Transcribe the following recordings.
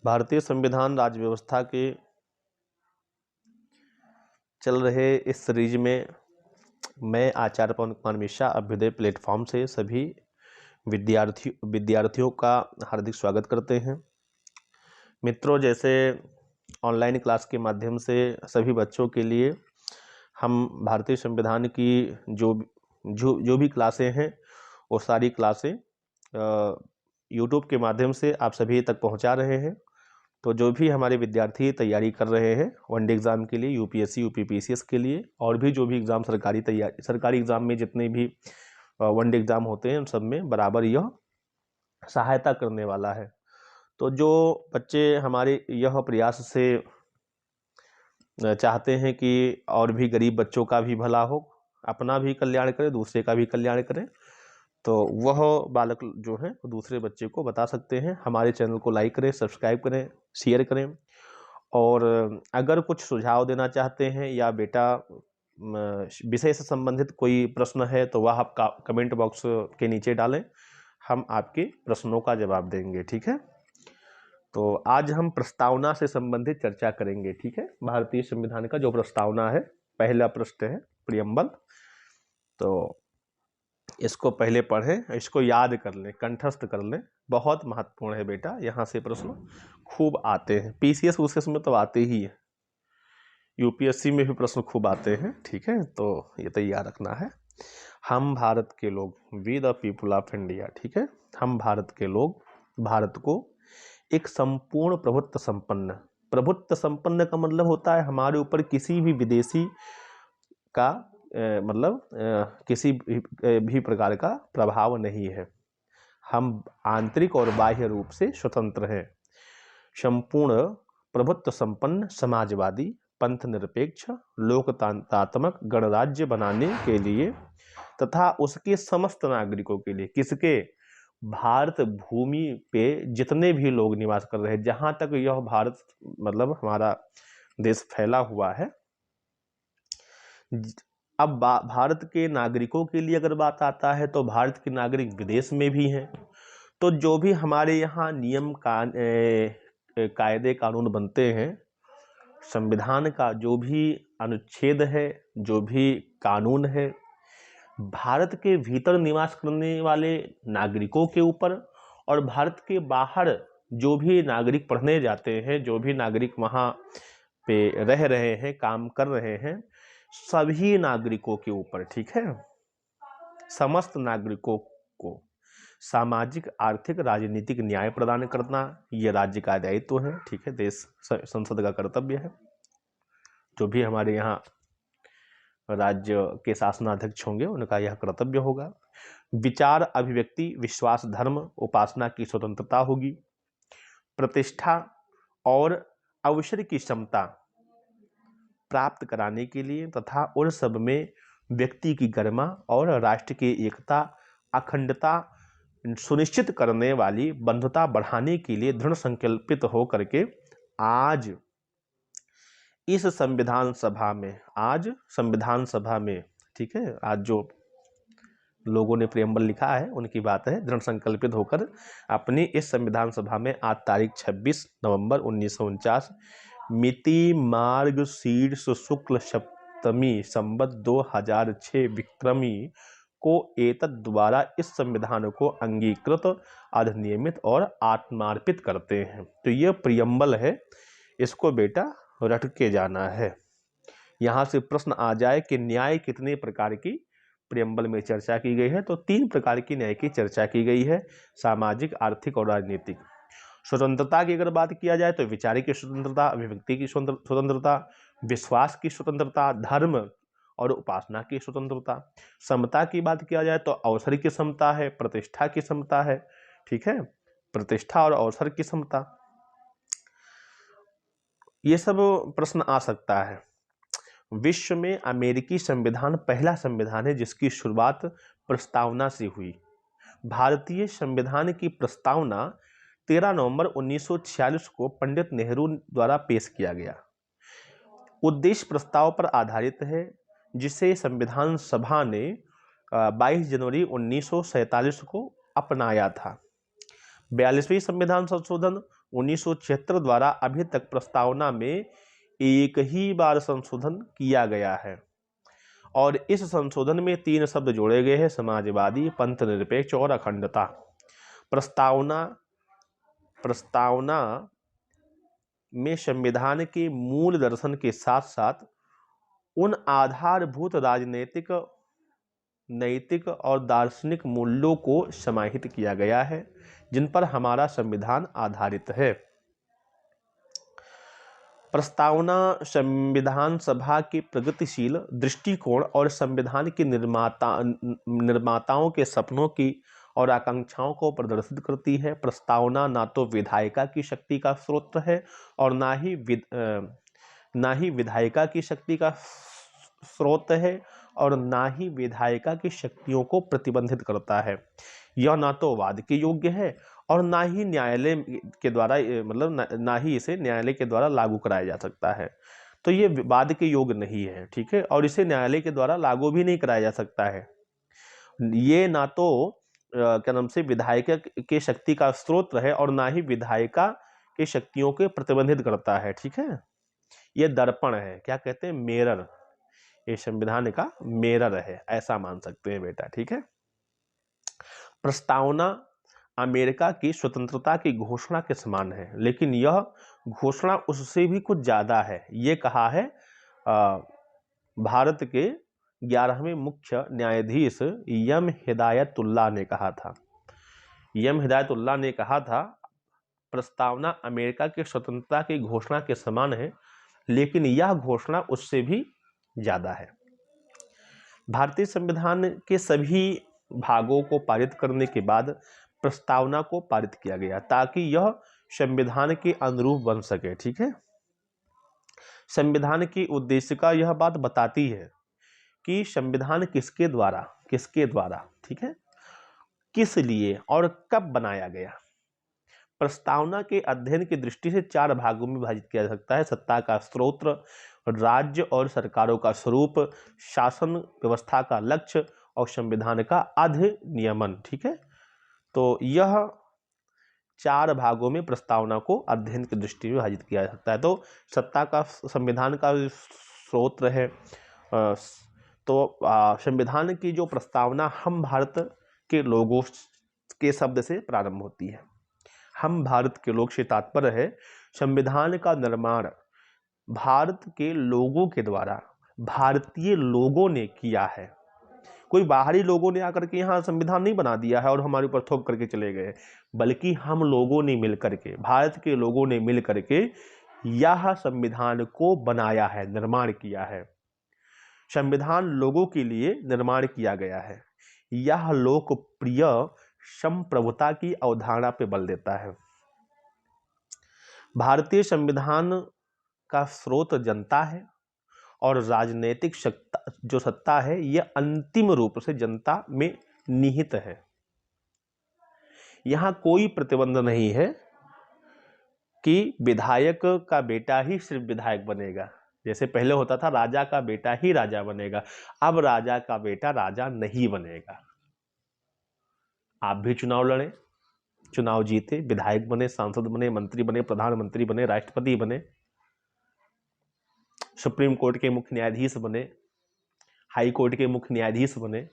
भारतीय संविधान राज्य व्यवस्था के चल रहे इस सीरीज में मैं आचार्य पवन कुमार मिश्रा अभ्युदय प्लेटफॉर्म से सभी विद्यार्थियों का हार्दिक स्वागत करते हैं। मित्रों, जैसे ऑनलाइन क्लास के माध्यम से सभी बच्चों के लिए हम भारतीय संविधान की जो भी क्लासें हैं वो सारी क्लासें यूट्यूब के माध्यम से आप सभी तक पहुंचा रहे हैं। तो जो भी हमारे विद्यार्थी तैयारी कर रहे हैं वनडे एग्ज़ाम के लिए, यूपीएससी यूपीपीसीएस के लिए, और भी जो भी एग्ज़ाम सरकारी एग्ज़ाम में जितने भी वनडे एग्ज़ाम होते हैं उन सब में बराबर यह सहायता करने वाला है। तो जो बच्चे हमारे यह प्रयास से चाहते हैं कि और भी गरीब बच्चों का भी भला हो, अपना भी कल्याण करें, दूसरे का भी कल्याण करें, तो वह बालक जो हैं वो दूसरे बच्चे को बता सकते हैं। हमारे चैनल को लाइक करें, सब्सक्राइब करें, शेयर करें, और अगर कुछ सुझाव देना चाहते हैं या बेटा विषय से संबंधित कोई प्रश्न है तो वह आप कमेंट बॉक्स के नीचे डालें, हम आपके प्रश्नों का जवाब देंगे। ठीक है, तो आज हम प्रस्तावना से संबंधित चर्चा करेंगे। ठीक है, भारतीय संविधान का जो प्रस्तावना है, पहला पृष्ठ है प्रियम्बल, तो इसको पहले पढ़ें, इसको याद कर लें, कंठस्थ कर लें, बहुत महत्वपूर्ण है बेटा। यहाँ से प्रश्न खूब आते हैं, पीसीएस ऊसीएस में तो आते ही हैं, यूपीएससी में भी प्रश्न खूब आते हैं। ठीक है, तो ये तैयार रखना है। हम भारत के लोग, we the people of India. ठीक है, हम भारत के लोग भारत को एक संपूर्ण प्रभुत्व संपन्न का मतलब होता है हमारे ऊपर किसी भी विदेशी का किसी भी प्रकार का प्रभाव नहीं है। हम आंतरिक और बाह्य रूप से स्वतंत्र हैं। संपूर्ण प्रभुत्व संपन्न समाजवादी पंथ निरपेक्ष लोकतांत्रिक गणराज्य बनाने के लिए तथा उसके समस्त नागरिकों के लिए, किसके? भारत भूमि पे जितने भी लोग निवास कर रहे हैं, जहां तक यह भारत हमारा देश फैला हुआ है। अब भारत के नागरिकों के लिए अगर बात आता है तो भारत के नागरिक विदेश में भी हैं, तो जो भी हमारे यहाँ नियम कायदे कानून बनते हैं, संविधान का जो भी अनुच्छेद है, जो भी कानून है, भारत के भीतर निवास करने वाले नागरिकों के ऊपर और भारत के बाहर जो भी नागरिक पढ़ने जाते हैं, जो भी नागरिक वहाँ पे रह रहे हैं, काम कर रहे हैं, सभी नागरिकों के ऊपर, ठीक है, समस्त नागरिकों को सामाजिक, आर्थिक, राजनीतिक न्याय प्रदान करना ये राज्य का दायित्व है। ठीक है, देश संसद का कर्तव्य है। जो भी हमारे यहाँ राज्य के शासनाध्यक्ष होंगे उनका यह कर्तव्य होगा। विचार, अभिव्यक्ति, विश्वास, धर्म, उपासना की स्वतंत्रता होगी। प्रतिष्ठा और अवसर की क्षमता प्राप्त कराने के लिए तथा उन सब में व्यक्ति की गरिमा और राष्ट्र की एकता, अखंडता सुनिश्चित करने वाली बंधुता बढ़ाने के लिए दृढ़ संकल्पित होकर के आज इस संविधान सभा में, ठीक है, आज जो लोगों ने प्रियम्बल लिखा है उनकी बात है, दृढ़ संकल्पित होकर अपनी इस संविधान सभा में आज तारीख 26 नवंबर 1949 मिति मार्गशीर्ष शुक्ल सप्तमी संवत 2006 विक्रमी को एतद द्वारा इस संविधान को अंगीकृत, अधिनियमित और आत्मार्पित करते हैं। तो यह प्रियम्बल है, इसको बेटा रट के जाना है। यहाँ से प्रश्न आ जाए कि न्याय कितने प्रकार की प्रियम्बल में चर्चा की गई है, तो 3 प्रकार की न्याय की चर्चा की गई है, सामाजिक, आर्थिक और राजनीतिक। स्वतंत्रता की अगर बात किया जाए तो विचार की स्वतंत्रता, अभिव्यक्ति की स्वतंत्रता, विश्वास की स्वतंत्रता, धर्म और उपासना की स्वतंत्रता। समता की बात किया जाए तो अवसर की समता है, प्रतिष्ठा की समता है, ठीक है, प्रतिष्ठा और अवसर की समता। ये सब प्रश्न आ सकता है। विश्व में अमेरिकी संविधान पहला संविधान है जिसकी शुरुआत प्रस्तावना से हुई। भारतीय संविधान की प्रस्तावना 13 नवंबर 1946 को पंडित नेहरू द्वारा पेश किया गया। उद्देश्य प्रस्ताव पर आधारित है जिसे संविधान सभा ने 22 जनवरी 1947 को अपनाया था। 42वीं संविधान संशोधन 1976 द्वारा अभी तक प्रस्तावना में एक ही बार संशोधन किया गया है और इस संशोधन में 3 शब्द जोड़े गए हैं, समाजवादी, पंथ निरपेक्ष और अखंडता। प्रस्तावना में संविधान के मूल दर्शन के साथ साथ उन आधारभूत राजनीतिक, नैतिक और दार्शनिक मूल्यों को समाहित किया गया है जिन पर हमारा संविधान आधारित है। प्रस्तावना संविधान सभा के प्रगतिशील दृष्टिकोण और संविधान के निर्माताओं के सपनों की और आकांक्षाओं को प्रदर्शित करती है। प्रस्तावना ना तो विधायिका की शक्ति का स्रोत है और ना ही विधायिका की शक्ति का स्रोत है और ना ही विधायिका की शक्तियों को प्रतिबंधित करता है। यह ना तो वाद के योग्य है और ना ही न्यायालय के द्वारा, मतलब ना ही इसे न्यायालय के द्वारा लागू कराया जा सकता है। तो ये वाद के योग्य नहीं है, ठीक है, और इसे न्यायालय के द्वारा लागू भी नहीं कराया जा सकता है। ये ना तो क्या नाम से विधायिका के शक्ति का स्रोत है और ना ही विधायिका की शक्तियों के प्रतिबंधित करता है, ठीक है। ये दर्पण है, क्या कहते हैं, मिरर। ये संविधान का मिरर है, ऐसा मान सकते हैं बेटा, ठीक है। प्रस्तावना अमेरिका की स्वतंत्रता की घोषणा के समान है, लेकिन यह घोषणा उससे भी कुछ ज्यादा है। ये कहा है भारत के 11वें मुख्य न्यायाधीश एम हिदायतुल्लाह ने कहा था। एम हिदायतुल्लाह ने कहा था प्रस्तावना अमेरिका की स्वतंत्रता की घोषणा के समान है, लेकिन यह घोषणा उससे भी ज्यादा है। भारतीय संविधान के सभी भागों को पारित करने के बाद प्रस्तावना को पारित किया गया ताकि यह संविधान के अनुरूप बन सके, ठीक है। संविधान की उद्देशिका यह बात बताती है कि संविधान किसके द्वारा, ठीक है, किस लिए और कब बनाया गया। प्रस्तावना के अध्ययन की दृष्टि से 4 भागों में विभाजित किया जा सकता है: सत्ता का स्रोत, राज्य और सरकारों का स्वरूप, शासन व्यवस्था का लक्ष्य और संविधान का अधिनियमन, ठीक है। तो यह 4 भागों में प्रस्तावना को अध्ययन की दृष्टि में विभाजित किया जा सकता है। तो सत्ता का, संविधान का स्रोत है, तो संविधान की जो प्रस्तावना हम भारत के लोगों के शब्द से प्रारंभ होती है। हम भारत के लोग से तात्पर्य है संविधान का निर्माण भारत के लोगों के द्वारा, भारतीय लोगों ने किया है। कोई बाहरी लोगों ने आकर के यहाँ संविधान नहीं बना दिया है और हमारे ऊपर थोप करके चले गए, बल्कि हम लोगों ने मिलकर के, भारत के लोगों ने मिल करके यह संविधान को बनाया है, निर्माण किया है। संविधान लोगों के लिए निर्माण किया गया है। यह लोकप्रिय संप्रभुता की अवधारणा पे बल देता है। भारतीय संविधान का स्रोत जनता है और राजनीतिक सत्ता है, यह अंतिम रूप से जनता में निहित है। यहां कोई प्रतिबंध नहीं है कि विधायक का बेटा ही सिर्फ विधायक बनेगा। जैसे पहले होता था राजा का बेटा ही राजा बनेगा, अब राजा का बेटा राजा नहीं बनेगा। आप भी चुनाव लड़े, चुनाव जीते, विधायक बने, सांसद बने, मंत्री बने, प्रधानमंत्री बने, राष्ट्रपति बने, सुप्रीम कोर्ट के मुख्य न्यायाधीश बने, हाई कोर्ट के मुख्य न्यायाधीश बने,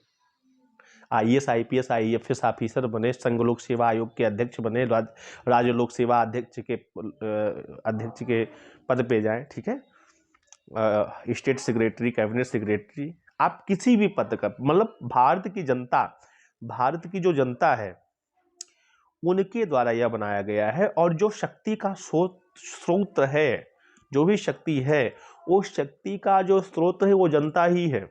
IAS IPS IFS ऑफिसर बने, संघ लोक सेवा आयोग के अध्यक्ष बने, राज्य लोक सेवा अध्यक्ष के पद पे जाएं, ठीक है, स्टेट सेक्रेटरी, कैबिनेट सेक्रेटरी, आप किसी भी पद का, मतलब भारत की जो जनता है उनके द्वारा यह बनाया गया है। और जो शक्ति का स्रोत है, जो भी शक्ति है, वो शक्ति का जो स्रोत है वो जनता ही है।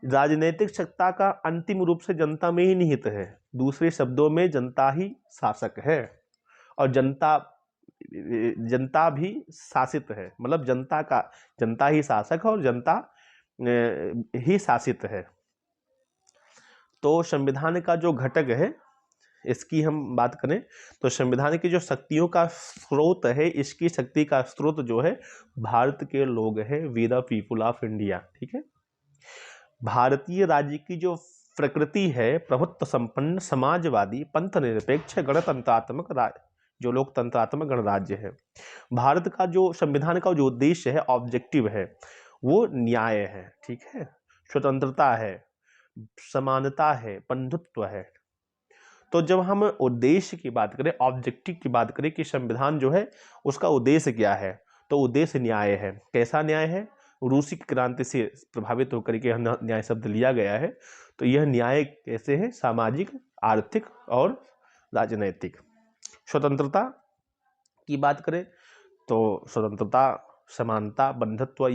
राजनीतिक सत्ता का अंतिम रूप से जनता में ही निहित है। दूसरे शब्दों में जनता ही शासक है और जनता भी शासित है, मतलब जनता ही शासक है और जनता ही शासित है। तो संविधान का जो घटक है, इसकी हम बात करें तो संविधान की जो शक्तियों का स्रोत है, इसकी शक्ति का स्रोत जो है भारत के लोग हैं, we the people of India, ठीक है। भारतीय राज्य की जो प्रकृति है प्रभुत्व संपन्न समाजवादी पंथ निरपेक्ष गणतंत्रात्मक राज्य, जो लोकतंत्रात्मक गणराज्य है। भारत का जो संविधान का जो उद्देश्य है, ऑब्जेक्टिव है, वो न्याय है, ठीक है, स्वतंत्रता है, समानता है, बंधुत्व है। तो जब हम उद्देश्य की बात करें, ऑब्जेक्टिव की बात करें कि संविधान जो है उसका उद्देश्य क्या है, तो उद्देश्य न्याय है। कैसा न्याय है? रूसी क्रांति से प्रभावित होकर के न्याय शब्द लिया गया है। तो यह न्याय कैसे है? सामाजिक, आर्थिक और राजनैतिक। स्वतंत्रता की बात करें तो स्वतंत्रता, समानता, बंधुत्व,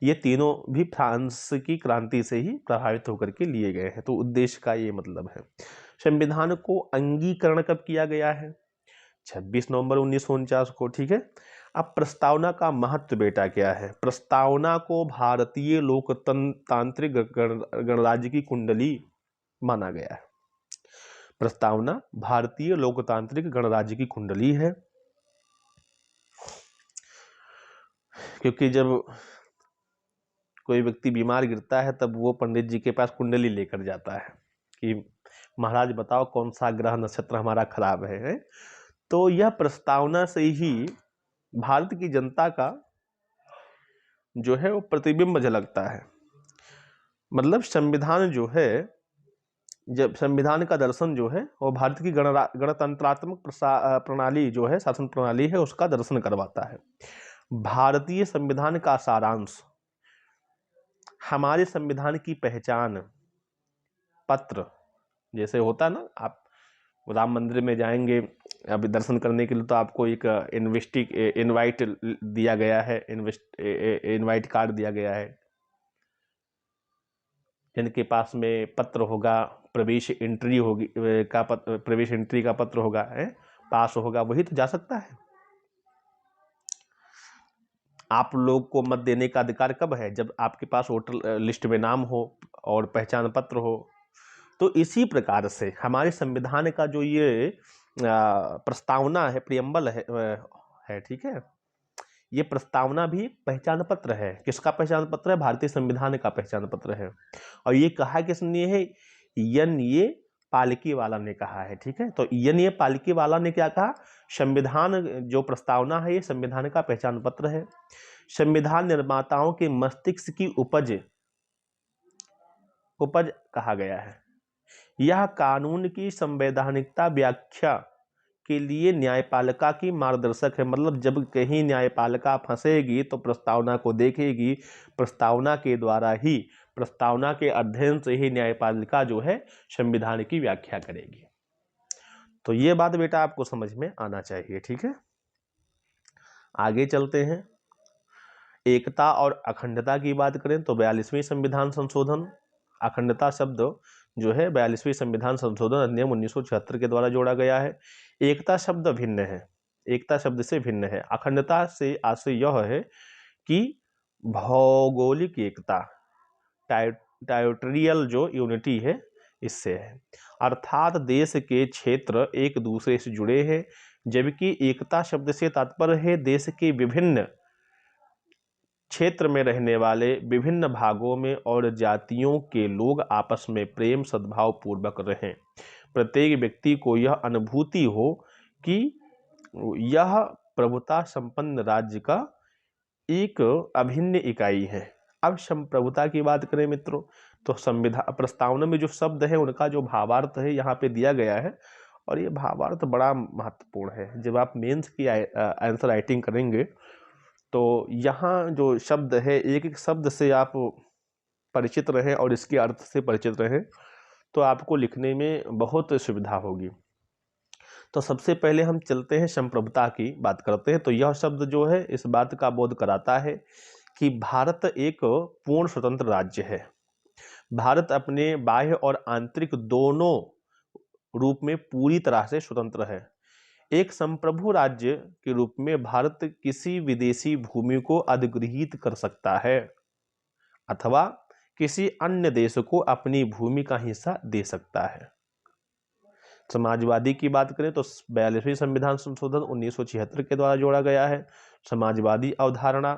ये तीनों भी फ्रांस की क्रांति से ही प्रभावित होकर के लिए गए हैं। तो उद्देश्य का ये मतलब है। संविधान को अंगीकरण कब किया गया है? 26 नवंबर 1949 को, ठीक है। अब प्रस्तावना का महत्व बेटा क्या है? प्रस्तावना को भारतीय लोकतांत्रिक गणराज्य की कुंडली माना गया है। प्रस्तावना भारतीय लोकतांत्रिक गणराज्य की कुंडली है, क्योंकि जब कोई व्यक्ति बीमार गिरता है तब वो पंडित जी के पास कुंडली लेकर जाता है कि महाराज बताओ कौन सा ग्रह नक्षत्र हमारा खराब है। तो यह प्रस्तावना से ही भारत की जनता का जो है वो प्रतिबिंब झलकता है। मतलब संविधान जो है, जब संविधान का दर्शन जो है वो भारत की गणतंत्रात्मक प्रणाली जो है, शासन प्रणाली है, उसका दर्शन करवाता है। भारतीय संविधान का सारांश, हमारे संविधान की पहचान पत्र, जैसे होता ना, आप राम मंदिर में जाएंगे अभी दर्शन करने के लिए तो आपको एक इनवाइट दिया गया है, इनवाइट कार्ड दिया गया है। जिनके पास में पत्र होगा, प्रवेश एंट्री होगी का प्रवेश एंट्री का पत्र होगा, पास होगा, वही तो जा सकता है। आप लोग को मत देने का अधिकार कब है? जब आपके पास वोटर लिस्ट में नाम हो और पहचान पत्र हो। तो इसी प्रकार से हमारे संविधान का जो ये प्रस्तावना है, प्रियम्बल है, ठीक है, ये प्रस्तावना भी पहचान पत्र है। किसका पहचान पत्र है? भारतीय संविधान का पहचान पत्र है। और ये कहा किसने है? ये पालकी वाला ने कहा है, ठीक है। तो ये पालकी वाला ने क्या कहा? संविधान जो प्रस्तावना है ये संविधान का पहचान पत्र है। संविधान निर्माताओं के मस्तिष्क की उपज कहा गया है। यह कानून की संवैधानिकता व्याख्या के लिए न्यायपालिका की मार्गदर्शक है। मतलब जब कहीं न्यायपालिका फंसेगी तो प्रस्तावना को देखेगी, प्रस्तावना के द्वारा ही, प्रस्तावना के अध्ययन से ही न्यायपालिका जो है संविधान की व्याख्या करेगी। तो ये बात बेटा आपको समझ में आना चाहिए, ठीक है। आगे चलते हैं। एकता और अखंडता की बात करें तो 42वें संविधान संशोधन, अखंडता शब्द जो है 42वें संविधान संशोधन अधिनियम 1976 के द्वारा जोड़ा गया है। एकता शब्द भिन्न है, एकता शब्द से भिन्न है। अखंडता से आशय यह है कि भौगोलिक एकता, टेरिटोरियल जो यूनिटी है, इससे है। अर्थात देश के क्षेत्र एक दूसरे से जुड़े हैं, जबकि एकता शब्द से तात्पर्य है देश के विभिन्न क्षेत्र में रहने वाले विभिन्न भागों में और जातियों के लोग आपस में प्रेम सद्भाव पूर्वक रहें। प्रत्येक व्यक्ति को यह अनुभूति हो कि यह प्रभुता संपन्न राज्य का एक अभिन्न इकाई है। अब संप्रभुता की बात करें मित्रों तो संविधान प्रस्तावना में जो शब्द है उनका जो भावार्थ है यहाँ पे दिया गया है, और ये भावार्थ बड़ा महत्वपूर्ण है। जब आप मेंस की आंसर राइटिंग करेंगे तो यहाँ जो शब्द है, एक एक शब्द से आप परिचित रहें और इसके अर्थ से परिचित रहें तो आपको लिखने में बहुत सुविधा होगी। तो सबसे पहले हम चलते हैं संप्रभुता की बात करते हैं। तो यह शब्द जो है इस बात का बोध कराता है कि भारत एक पूर्ण स्वतंत्र राज्य है। भारत अपने बाह्य और आंतरिक दोनों रूप में पूरी तरह से स्वतंत्र है। एक संप्रभु राज्य के रूप में भारत किसी विदेशी भूमि को अधिग्रहित कर सकता है अथवा किसी अन्य देश को अपनी भूमि का हिस्सा दे सकता है। समाजवादी की बात करें तो 42वें संविधान संशोधन 1976 के द्वारा जोड़ा गया है। समाजवादी अवधारणा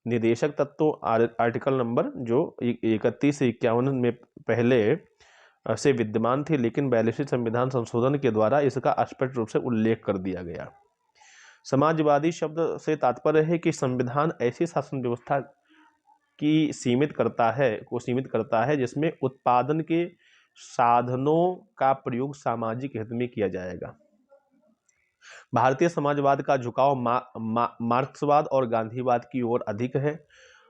निर्देशक तत्वों आर्टिकल नंबर जो 31 से 51 में पहले से विद्यमान थी, लेकिन 42वें संविधान संशोधन के द्वारा इसका स्पष्ट रूप से उल्लेख कर दिया गया। समाजवादी शब्द से तात्पर्य है कि संविधान ऐसी शासन व्यवस्था सीमित करता है जिसमें उत्पादन के साधनों का प्रयोग सामाजिक हित में किया जाएगा। भारतीय समाजवाद का झुकाव मार्क्सवाद और गांधीवाद की ओर अधिक है।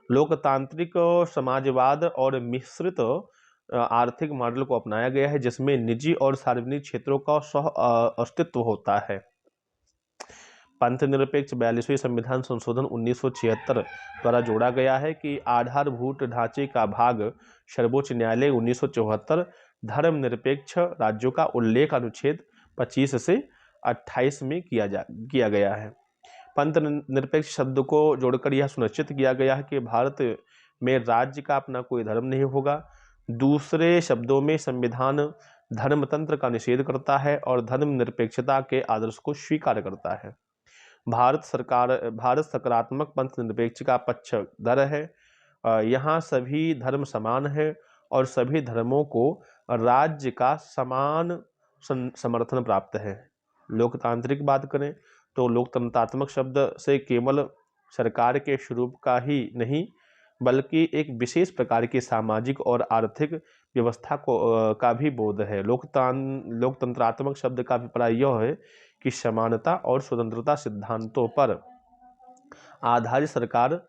लोकतांत्रिक समाजवाद और मिश्रित आर्थिक मॉडल को अपनाया गया है, जिसमें निजी और सार्वजनिक क्षेत्रों का सह अस्तित्व होता है। पंथ निरपेक्ष 42वें संविधान संशोधन 1976 द्वारा जोड़ा गया है कि आधारभूत ढांचे का भाग सर्वोच्च न्यायालय 1974 धर्मनिरपेक्ष राज्यों का उल्लेख अनुच्छेद 25 से 28 में किया गया है। पंथ निरपेक्ष शब्द को जोड़कर यह सुनिश्चित किया गया है कि भारत में राज्य का अपना कोई धर्म नहीं होगा। दूसरे शब्दों में संविधान धर्मतंत्र का निषेध करता है और धर्मनिरपेक्षता के आदर्श को स्वीकार करता है। भारत सकारात्मक पंथ निरपेक्ष का पक्षधर है। यहाँ सभी धर्म समान है और सभी धर्मों को राज्य का समान समर्थन प्राप्त है। लोकतांत्रिक बात करें तो लोकतंत्रात्मक शब्द से केवल सरकार के स्वरूप का ही नहीं बल्कि एक विशेष प्रकार की सामाजिक और आर्थिक व्यवस्था का भी बोध है। लोकतंत्रात्मक शब्द का अभिप्राय यह है कि समानता और स्वतंत्रता सिद्धांतों पर आधारित सरकार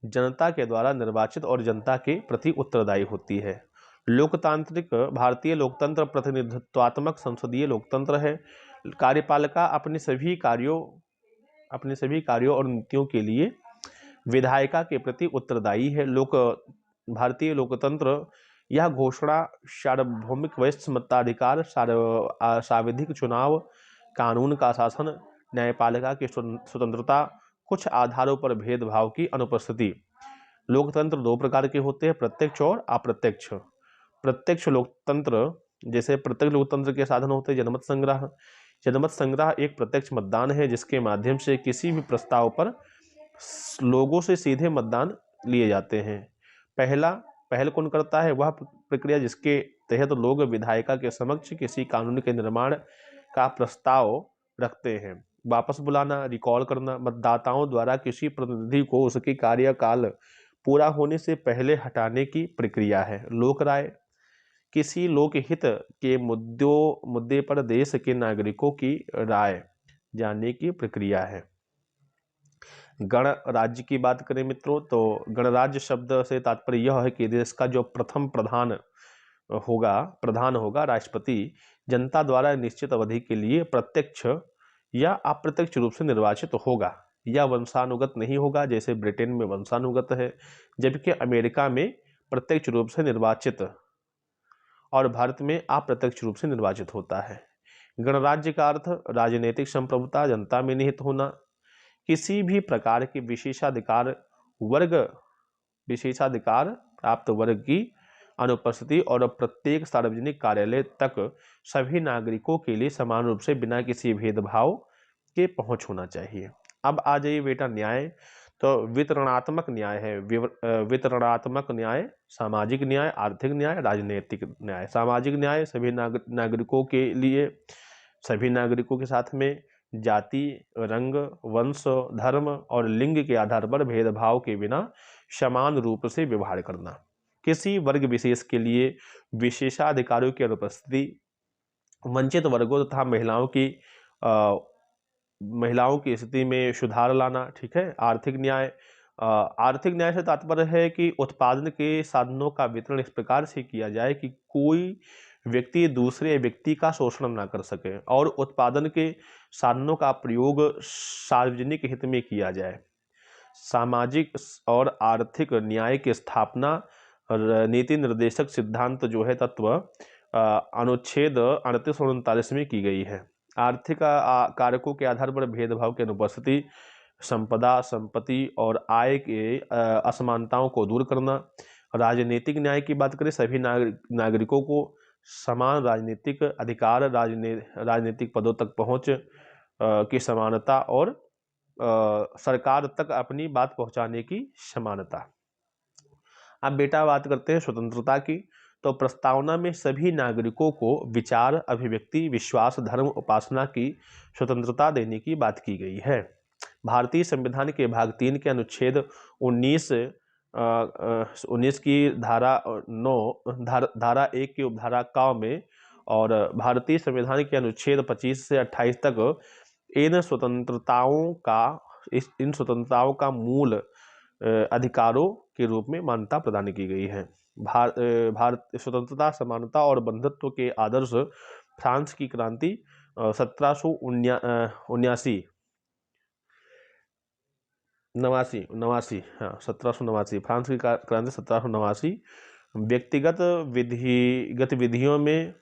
जनता के द्वारा निर्वाचित और जनता के प्रति उत्तरदायी होती है। भारतीय लोकतंत्र प्रतिनिधित्वात्मक संसदीय लोकतंत्र है। कार्यपालिका अपने सभी कार्यों और नीतियों के लिए विधायिका के प्रति उत्तरदायी है। भारतीय लोकतंत्र यह घोषणा सार्वभौमिक वरिष्ठ मताधिकार, सांविधिक चुनाव, कानून का शासन, न्यायपालिका की स्वतंत्रता, कुछ आधारों पर भेदभाव की अनुपस्थिति। लोकतंत्र दो प्रकार के होते हैं, प्रत्यक्ष और अप्रत्यक्ष। प्रत्यक्ष लोकतंत्र जैसे प्रत्यक्ष लोकतंत्र के साधन होते हैं जनमत संग्रह। जनमत संग्रह एक प्रत्यक्ष मतदान है जिसके माध्यम से किसी भी प्रस्ताव पर लोगों से सीधे मतदान लिए जाते हैं। पहल कौन करता है? वह प्रक्रिया जिसके तहत लोग विधायिका के समक्ष किसी कानून के निर्माण का प्रस्ताव रखते हैं। वापस बुलाना, रिकॉल करना मतदाताओं द्वारा किसी प्रतिनिधि को उसके कार्यकाल पूरा होने से पहले हटाने की प्रक्रिया है। लोक राय किसी लोकहित के मुद्दे पर देश के नागरिकों की राय जानने की प्रक्रिया है। गणराज्य की बात करें मित्रों तो गणराज्य शब्द से तात्पर्य यह है कि देश का जो प्रथम प्रधान होगा राष्ट्रपति जनता द्वारा निश्चित अवधि के लिए प्रत्यक्ष या अप्रत्यक्ष रूप से निर्वाचित होगा। यह वंशानुगत नहीं होगा, जैसे ब्रिटेन में वंशानुगत है, जबकि अमेरिका में प्रत्यक्ष रूप से निर्वाचित और भारत में अप्रत्यक्ष रूप से निर्वाचित होता है। गणराज्य का अर्थ राजनीतिक संप्रभुता, जनता में निहित होना, किसी भी प्रकार के विशेषाधिकार प्राप्त वर्ग की अनुपस्थिति और प्रत्येक सार्वजनिक कार्यालय तक सभी नागरिकों के लिए समान रूप से बिना किसी भेदभाव के पहुंच होना चाहिए। अब आ जाइए बेटा न्याय। तो वितरणात्मक न्याय है। वितरणात्मक न्याय, सामाजिक न्याय, आर्थिक न्याय, राजनीतिक न्याय। सामाजिक न्याय सभी नागरिकों के लिए सभी नागरिकों के साथ में जाति, रंग, वंश, धर्म और लिंग के आधार पर भेदभाव के बिना समान रूप से व्यवहार करना। किसी वर्ग विशेष के लिए विशेषाधिकारों की अनुपस्थिति, वंचित वर्गों तथा महिलाओं की स्थिति में सुधार लाना। ठीक है। आर्थिक न्याय से तात्पर्य है कि उत्पादन के साधनों का वितरण इस प्रकार से किया जाए कि कोई व्यक्ति दूसरे व्यक्ति का शोषण ना कर सके और उत्पादन के साधनों का प्रयोग सार्वजनिक हित में किया जाए। सामाजिक और आर्थिक न्याय की स्थापना नीति निर्देशक सिद्धांत जो है तत्व अनुच्छेद 38 और 39 में की गई है। आर्थिक कारकों के आधार पर भेदभाव की अनुपस्थिति, संपदा, संपत्ति और आय के असमानताओं को दूर करना। राजनीतिक न्याय की बात करें, सभी नागरिकों को समान राजनीतिक अधिकार, राजनीतिक पदों तक पहुंच की समानता और सरकार तक अपनी बात पहुंचाने की समानता। अब बेटा बात करते हैं स्वतंत्रता की। तो प्रस्तावना में सभी नागरिकों को विचार, अभिव्यक्ति, विश्वास, धर्म, उपासना की स्वतंत्रता देने की बात की गई है। भारतीय संविधान के भाग 3 के अनुच्छेद 19 की धारा 9 धारा 1 की उपधारा क में और भारतीय संविधान के अनुच्छेद 25 से 28 तक इन स्वतंत्रताओं का मूल अधिकारों के रूप में मान्यता प्रदान की गई है। भारत स्वतंत्रता, समानता और बंधुत्व के आदर्श फ्रांस की क्रांति 1789 फ्रांस की क्रांति 1789 व्यक्तिगत गतिविधियों में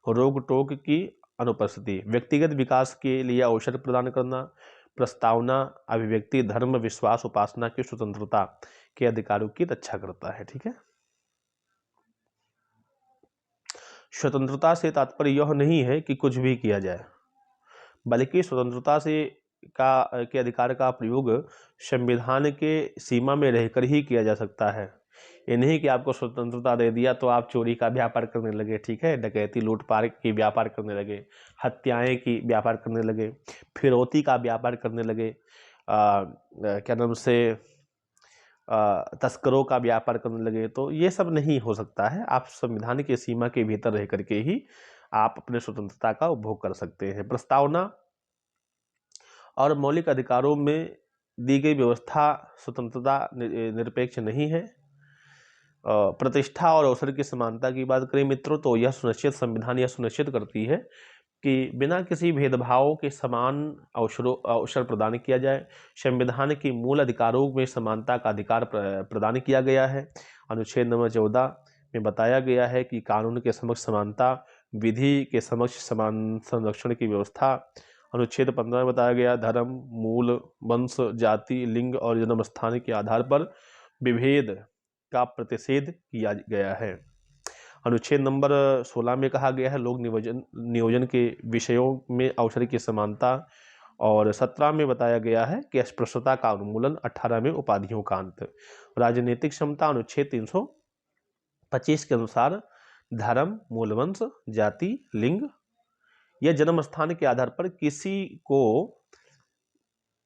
रोक टोक की अनुपस्थिति, व्यक्तिगत विकास के लिए अवसर प्रदान करना, प्रस्तावना अभिव्यक्ति, धर्म, विश्वास, उपासना की स्वतंत्रता के अधिकारों की रक्षा करता है। ठीक है। स्वतंत्रता से तात्पर्य यह नहीं है कि कुछ भी किया जाए, बल्कि स्वतंत्रता के अधिकार का प्रयोग संविधान के सीमा में रहकर ही किया जा सकता है। ये नहीं कि आपको स्वतंत्रता दे दिया तो आप चोरी का व्यापार करने लगे, ठीक है, डकैती लूटपाट की व्यापार करने लगे, हत्याएं की व्यापार करने लगे, फिरौती का व्यापार करने लगे, क्या नाम से तस्करों का व्यापार करने लगे, तो ये सब नहीं हो सकता है। आप संविधान के सीमा के भीतर रह करके ही आप अपने स्वतंत्रता का उपभोग कर सकते हैं। प्रस्तावना और मौलिक अधिकारों में दी गई व्यवस्था स्वतंत्रता निरपेक्ष नहीं है। प्रतिष्ठा और अवसर की समानता की बात करें मित्रों, तो संविधान यह सुनिश्चित करती है कि बिना किसी भेदभाव के समान अवसर प्रदान किया जाए। संविधान के मूल अधिकारों में समानता का अधिकार प्रदान किया गया है। अनुच्छेद नंबर 14 में बताया गया है कि कानून के समक्ष समानता, विधि के समक्ष समान संरक्षण की व्यवस्था। अनुच्छेद 15 में बताया गया धर्म, मूल, वंश, जाति, लिंग और जन्म स्थान के आधार पर विभेद का प्रतिषेध किया गया है। अनुच्छेद नंबर 16 में कहा गया है लोक नियोजन के विषयों में अवसर की समानता, और 17 में बताया गया है कि अस्पृश्यता का उन्मूलन, 18 में उपाधियों का अंत। राजनीतिक क्षमता अनुच्छेद 325 के अनुसार धर्म, मूल वंश, जाति, लिंग या जन्म स्थान के आधार पर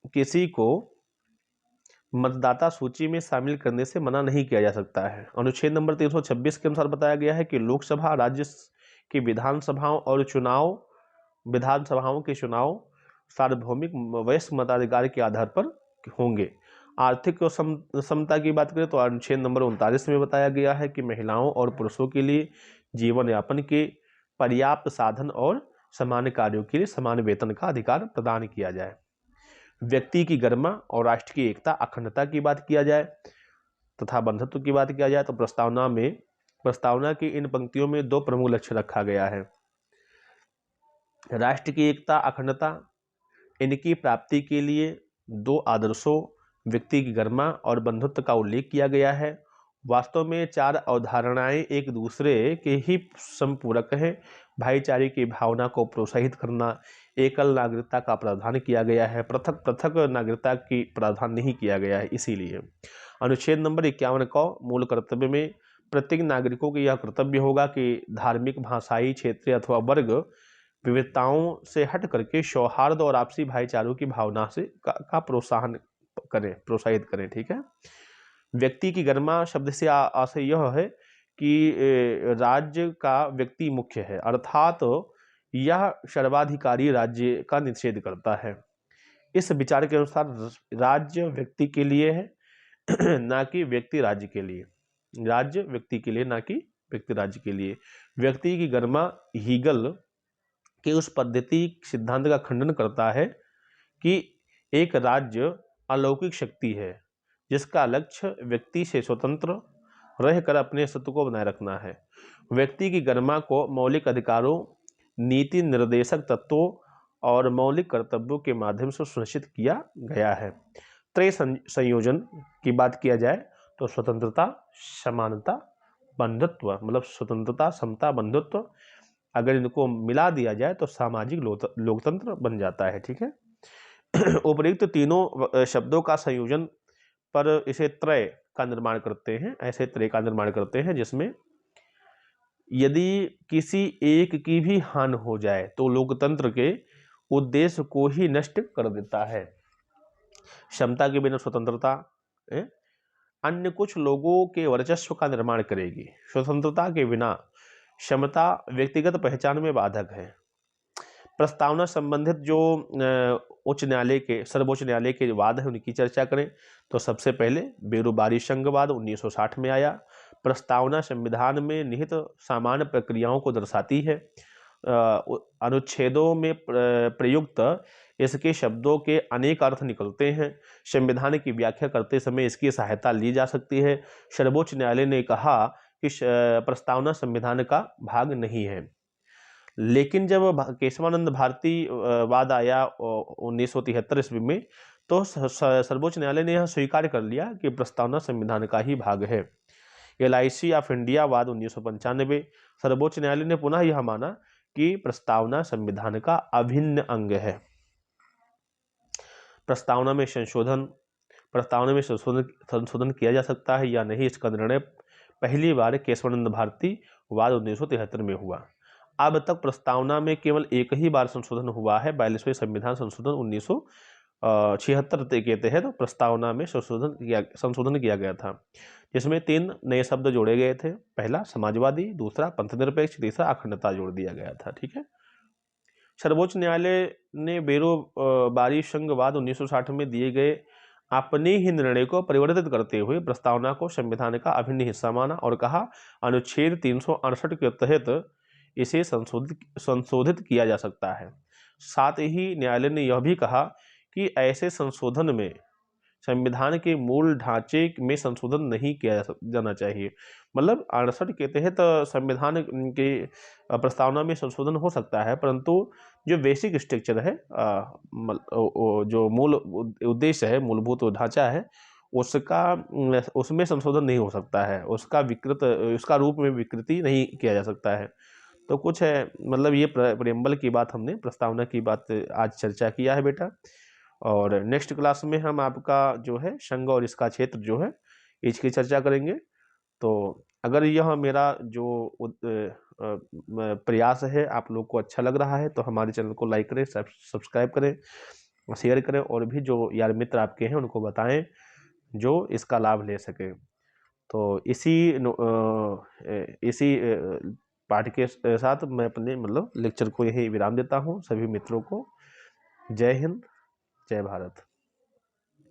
किसी को मतदाता सूची में शामिल करने से मना नहीं किया जा सकता है। अनुच्छेद नंबर 326 के अनुसार बताया गया है कि लोकसभा, राज्य की विधानसभाओं के चुनाव सार्वभौमिक वयस्क मताधिकार के आधार पर होंगे। आर्थिक समता की बात करें तो अनुच्छेद नंबर 39 में बताया गया है कि महिलाओं और पुरुषों के लिए जीवन यापन के पर्याप्त साधन और समान कार्यों के लिए समान वेतन का अधिकार प्रदान किया जाए। व्यक्ति की गरिमा और राष्ट्र की एकता, अखंडता की बात किया जाए तथा बंधुत्व की बात किया जाए तो प्रस्तावना की इन पंक्तियों में 2 प्रमुख लक्ष्य रखा गया है। राष्ट्र की एकता, अखंडता, इनकी प्राप्ति के लिए 2 आदर्शों, व्यक्ति की गरिमा और बंधुत्व का उल्लेख किया गया है। वास्तव में 4 अवधारणाएं एक दूसरे के ही संपूरक हैं। भाईचारे की भावना को प्रोत्साहित करना, एकल नागरिकता का प्रावधान किया गया है, पृथक पृथक नागरिकता की प्रावधान नहीं किया गया है। इसीलिए अनुच्छेद नंबर 51 का मूल कर्तव्य में प्रत्येक नागरिकों को यह कर्तव्य होगा कि धार्मिक, भाषाई, क्षेत्रीय अथवा वर्ग विविधताओं से हट करके सौहार्द और आपसी भाईचारों की भावना से का प्रोत्साहित करें। ठीक है। व्यक्ति की गरिमा शब्द से आशय यह है कि राज्य का व्यक्ति मुख्य है, अर्थात यह सर्वाधिकारी राज्य का निषेध करता है। इस विचार के अनुसार राज्य व्यक्ति के लिए है ना कि व्यक्ति राज्य के लिए। राज्य व्यक्ति के लिए, ना कि व्यक्ति राज्य के लिए। व्यक्ति की गरिमा हीगल के उस पद्धति सिद्धांत का खंडन करता है कि एक राज्य अलौकिक शक्ति है जिसका लक्ष्य व्यक्ति से स्वतंत्र रहकर अपने अस्तित्व को बनाए रखना है। व्यक्ति की गरिमा को मौलिक अधिकारों, नीति निर्देशक तत्वों और मौलिक कर्तव्यों के माध्यम से सुनिश्चित किया गया है। त्रय संयोजन की बात किया जाए तो स्वतंत्रता, समानता, बंधुत्व, मतलब स्वतंत्रता, समता, बंधुत्व, अगर इनको मिला दिया जाए तो सामाजिक लोकतंत्र बन जाता है। ठीक है। उपर्युक्त तीनों शब्दों का संयोजन पर इसे त्रय का निर्माण करते हैं, ऐसे तरह का निर्माण करते हैं जिसमें यदि किसी एक की भी हानि हो जाए तो लोकतंत्र के उद्देश्य को ही नष्ट कर देता है। क्षमता के बिना स्वतंत्रता अन्य कुछ लोगों के वर्चस्व का निर्माण करेगी। स्वतंत्रता के बिना क्षमता व्यक्तिगत पहचान में बाधक है। प्रस्तावना संबंधित जो उच्च न्यायालय के सर्वोच्च न्यायालय के वाद है उनकी चर्चा करें तो सबसे पहले बेरोबारी संघवाद 1960 में आया। प्रस्तावना संविधान में निहित सामान्य प्रक्रियाओं को दर्शाती है। अनुच्छेदों में प्रयुक्त इसके शब्दों के अनेक अर्थ निकलते हैं। संविधान की व्याख्या करते समय इसकी सहायता ली जा सकती है। सर्वोच्च न्यायालय ने कहा कि प्रस्तावना संविधान का भाग नहीं है। लेकिन जब केशवानंद भारती वाद आया 1973 ईस्वी में तो सर्वोच्च न्यायालय ने यह स्वीकार कर लिया कि प्रस्तावना संविधान का ही भाग है। LIC ऑफ इंडिया वाद 1995 सर्वोच्च न्यायालय ने पुनः यह माना कि प्रस्तावना संविधान का अभिन्न अंग है। प्रस्तावना में संशोधन किया जा सकता है या नहीं, इसका निर्णय पहली बार केशवानंद भारती वाद 1973 में हुआ। अब तक प्रस्तावना में केवल एक ही बार संशोधन हुआ है। 42वें संविधान संशोधन 1976 के तहत प्रस्तावना में संशोधन किया गया था, जिसमें 3 नए शब्द जोड़े गए थे। पहला समाजवादी, दूसरा पंथनिरपेक्ष, तीसरा अखंडता जोड़ दिया गया था। ठीक है। सर्वोच्च न्यायालय ने बेरोबारी संघवाद 1960 में दिए गए अपने ही निर्णय को परिवर्तित करते हुए प्रस्तावना को संविधान का अभिन्न हिस्सा माना और कहा अनुच्छेद 368 के तहत इसे संशोधित किया जा सकता है। साथ ही न्यायालय ने यह भी कहा कि ऐसे संशोधन में संविधान के मूल ढांचे में संशोधन नहीं किया जाना चाहिए। मतलब 68 के तहत संविधान के प्रस्तावना में संशोधन हो सकता है, परंतु जो बेसिक स्ट्रक्चर है, जो मूल उद्देश्य है, मूलभूत ढांचा है, उसमें संशोधन नहीं हो सकता है। उसका रूप में विकृति नहीं किया जा सकता है। तो कुछ है, मतलब ये प्रेम्बल की बात, हमने प्रस्तावना की बात आज चर्चा किया है बेटा। और नेक्स्ट क्लास में हम आपका जो है संघ और इसका क्षेत्र जो है इसकी चर्चा करेंगे। तो अगर यह मेरा जो प्रयास है आप लोग को अच्छा लग रहा है तो हमारे चैनल को लाइक करें, सब्सक्राइब करें, शेयर करें और भी जो यार मित्र आपके हैं उनको बताएं जो इसका लाभ ले सके। तो इसी पाठ के साथ मैं अपने लेक्चर को यही विराम देता हूँ। सभी मित्रों को जय हिंद, जय भारत।